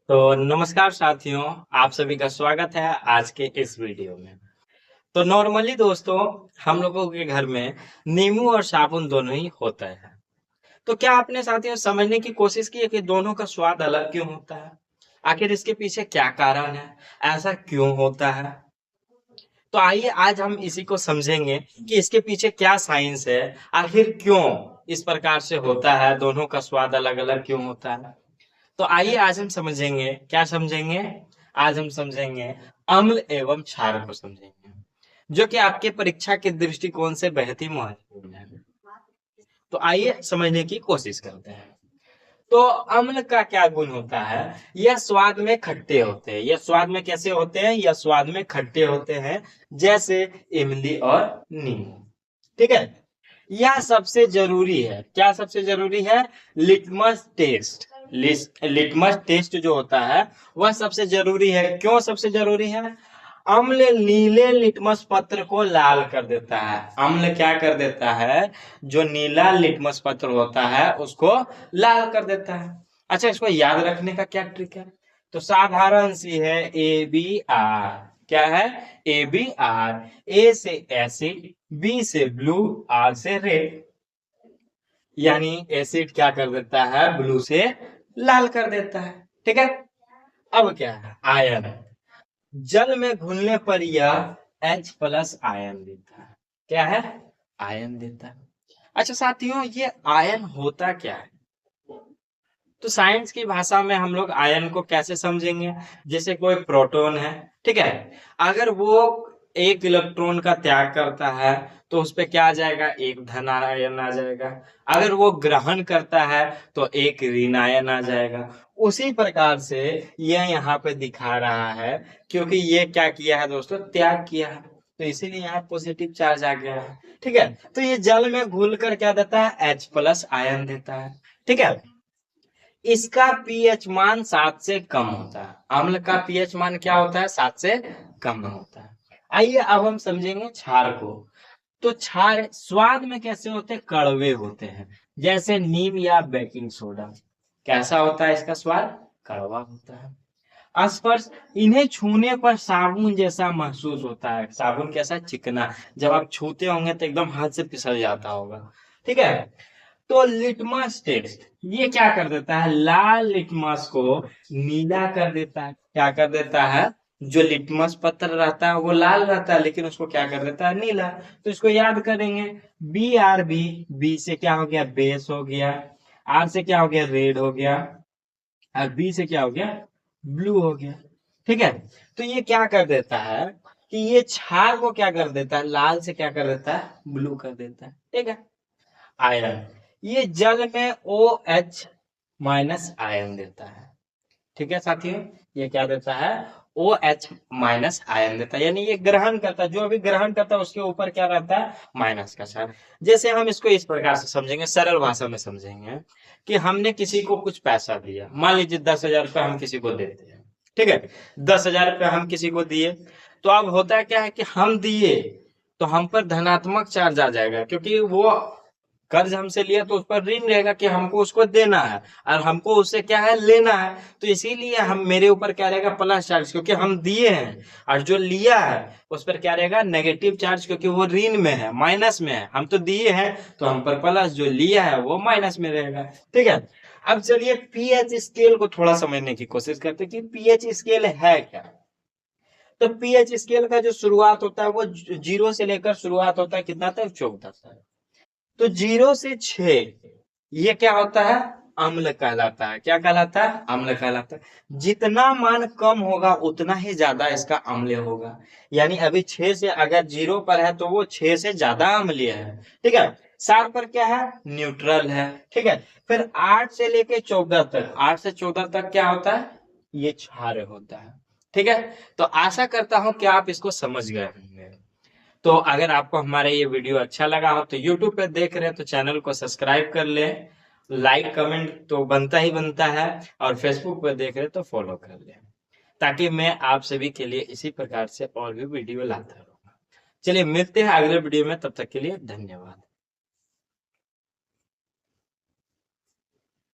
तो नमस्कार साथियों, आप सभी का स्वागत है आज के इस वीडियो में। तो नॉर्मली दोस्तों, हम लोगों के घर में नींबू और साबुन दोनों ही होता है। तो क्या आपने साथियों समझने की कोशिश की है कि दोनों का स्वाद अलग क्यों होता है? आखिर इसके पीछे क्या कारण है? ऐसा क्यों होता है? तो आइए आज हम इसी को समझेंगे कि इसके पीछे क्या साइंस है, आखिर क्यों इस प्रकार से होता है, दोनों का स्वाद अलग अलग क्यों होता है। तो आइए आज हम समझेंगे, क्या समझेंगे? आज हम समझेंगे अम्ल एवं क्षार को समझेंगे, जो कि आपके परीक्षा के दृष्टिकोण से बेहद ही महत्वपूर्ण है। तो आइए समझने की कोशिश करते हैं। तो अम्ल का क्या गुण होता है? यह स्वाद में खट्टे होते हैं। यह स्वाद में कैसे होते हैं? यह स्वाद में खट्टे होते हैं, जैसे इमली और नींबू। ठीक है। यह सबसे जरूरी है। क्या सबसे जरूरी है? Litmus test. लिटमस टेस्ट जो होता है वह सबसे जरूरी है। क्यों सबसे जरूरी है? अम्ल नीले लिटमस पत्र को लाल कर देता है। अम्ल क्या कर देता है? जो नीला लिटमस पत्र होता है उसको लाल कर देता है। अच्छा, इसको याद रखने का क्या ट्रिक है? तो साधारण सी है, ए बी आर। क्या है? A B R. ए से एसिड, बी से ब्लू, आर से रेड। यानी एसिड क्या कर देता है? ब्लू से लाल कर देता है। ठीक है। अब क्या है? आयन। जल में घुलने पर यह H+ आयन देता है। क्या है? आयन देता है। अच्छा साथियों, ये आयन होता क्या है? तो साइंस की भाषा में हम लोग आयन को कैसे समझेंगे? जैसे कोई प्रोटॉन है, ठीक है, अगर वो एक इलेक्ट्रॉन का त्याग करता है तो उस पे क्या आ जाएगा? एक धन आयन आ जाएगा। अगर वो ग्रहण करता है तो एक ऋण आयन आ जाएगा। उसी प्रकार से यह यहाँ पे दिखा रहा है, क्योंकि ये क्या किया है दोस्तों? त्याग किया है, तो इसीलिए यहाँ पॉजिटिव चार्ज आ गया है। ठीक है। तो ये जल में घुल कर क्या देता है? H+ आयन देता है। ठीक है। इसका पीएच मान 7 से कम होता है। अम्ल का पीएच मान क्या होता है? 7 से कम होता है। आइए अब हम समझेंगे क्षार को। तो क्षार स्वाद में कैसे होते हैं? कड़वे होते हैं, जैसे नीम या बेकिंग सोडा। कैसा होता है इसका स्वाद? कड़वा होता है। स्पर्श, इन्हें छूने पर साबुन जैसा महसूस होता है। साबुन कैसा? चिकना। जब आप छूते होंगे तो एकदम हाथ से फिसल जाता होगा। ठीक है। तो लिटमस टेस्ट ये क्या कर देता है? लाल लिटमस को नीला कर देता है। क्या कर देता है? जो लिटमस पत्र रहता है वो लाल रहता है, लेकिन उसको क्या कर देता है? नीला। तो इसको याद करेंगे। B R B. बी से क्या हो गया? बेस हो गया। आर से क्या हो गया? रेड हो गया। और बी से क्या हो गया? ब्लू हो गया। ठीक है। तो ये क्या कर देता है कि ये क्षार को क्या कर देता है? लाल से क्या कर देता है? ब्लू कर देता है। ठीक है। आयरन, ये जल में OH- आयन देता है। ठीक है साथियों, ये क्या देता है? OH- आयन देता है। यानी ये ग्रहण करता है, जो भी ग्रहण करता है उसके ऊपर क्या रहता है? माइनस का चार्ज। जैसे हम इसको इस प्रकार से समझेंगे, सरल भाषा में समझेंगे कि हमने किसी को कुछ पैसा दिया। मान लीजिए 10,000 रुपये हम किसी को देते हैं। ठीक है। 10,000 रुपये हम किसी को दिए, तो अब होता क्या है कि हम दिए तो हम पर धनात्मक चार्ज आ जाएगा, क्योंकि वो कर्ज हमसे लिया तो उस पर ऋण रहेगा कि हमको उसको देना है, और हमको उससे क्या है? लेना है। तो इसीलिए हम मेरे ऊपर क्या रहेगा? प्लस चार्ज, क्योंकि हम दिए हैं। और जो लिया है उस पर क्या रहेगा? नेगेटिव चार्ज, क्योंकि वो ऋण में है, माइनस में है। हम तो दिए हैं तो हम पर प्लस, जो लिया है वो माइनस में रहेगा। ठीक है। अब चलिए पीएच स्केल को थोड़ा समझने की कोशिश करते हैं कि पीएच स्केल है क्या। तो पीएच स्केल का जो शुरुआत होता है वो 0 से लेकर शुरुआत होता है कितना तक? 14 तक। तो 0 से 6 ये क्या होता है? अम्ल कहलाता है। क्या कहलाता है? अम्ल कहलाता है। जितना मान कम होगा उतना ही ज्यादा इसका अम्ल होगा। यानी अभी 6 से अगर 0 पर है तो वो 6 से ज्यादा अम्लीय है। ठीक है। 7 पर क्या है? न्यूट्रल है। ठीक है। फिर 8 से लेके 14 तक, 8 से 14 तक क्या होता है? ये क्षार होता है। ठीक है। तो आशा करता हूं कि आप इसको समझ गए होंगे। तो अगर आपको हमारा ये वीडियो अच्छा लगा हो तो YouTube पे देख रहे हैं तो चैनल को सब्सक्राइब कर लें। लाइक कमेंट तो बनता ही बनता है, और फेसबुक पे देख रहे हैं तो फॉलो कर लें, ताकि मैं आप सभी के लिए इसी प्रकार से और भी वीडियो लाता रहूंगा। चलिए मिलते हैं अगले वीडियो में, तब तक के लिए धन्यवाद।